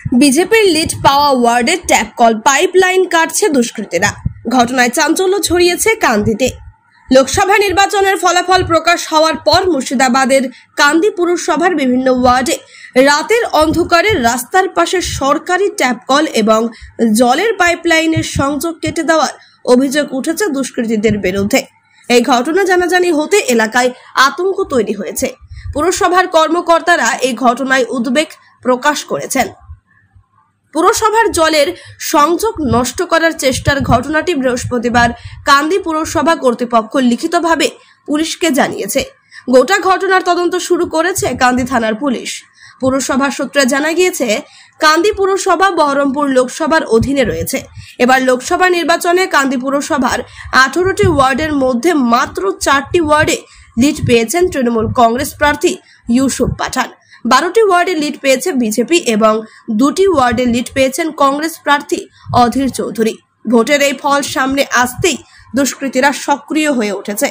বিজেপির লিড পাওয়া ওয়ার্ডে ট্যাপ কল পাইপলাইন কাটছে দুষ্কৃতীরা। ঘটনায় চাঞ্চল্য ছড়িয়েছে কান্দিতে। লোকসভা নির্বাচনের ফলাফল প্রকাশ হওয়ার পর মুর্শিদাবাদের কান্দি পুরসভার বিভিন্ন ওয়ার্ডে রাতের অন্ধকারে রাস্তার পাশে সরকারি ট্যাপ কল এবং জলের পাইপলাইনের সংযোগ কেটে দেওয়ার অভিযোগ উঠেছে দুষ্কৃতীদের বিরুদ্ধে। এই ঘটনা জানাজানি হতে এলাকায় আতঙ্ক তৈরি হয়েছে। পুরসভার কর্মকর্তারা এই ঘটনায় উদ্বেগ প্রকাশ করেছেন। পুরসভার জলের সংযোগ নষ্ট করার চেষ্টার ঘটনাটি বৃহস্পতিবার কান্দি পুরসভা কর্তৃপক্ষ লিখিতভাবে পুলিশকে জানিয়েছে। গোটা ঘটনার তদন্ত শুরু করেছে কান্দি থানার পুলিশ। পুরসভা সূত্রে জানা গিয়েছে, কান্দি পুরসভা বহরমপুর লোকসভার অধীনে রয়েছে। এবার লোকসভা নির্বাচনে কান্দি পুরসভার 18টি ওয়ার্ডের মধ্যে মাত্র 4টি ওয়ার্ডে লিড পেয়েছেন তৃণমূল কংগ্রেস প্রার্থী ইউসুফ পাঠান। 12টি ওয়ার্ডে লিড পেয়েছে বিজেপি এবং 2টি ওয়ার্ডে লিড পেয়েছেন কংগ্রেস প্রার্থী অধীর চৌধুরী। ভোটের এই ফল সামনে আসতেই দুষ্কৃতীরা সক্রিয় হয়ে উঠেছে।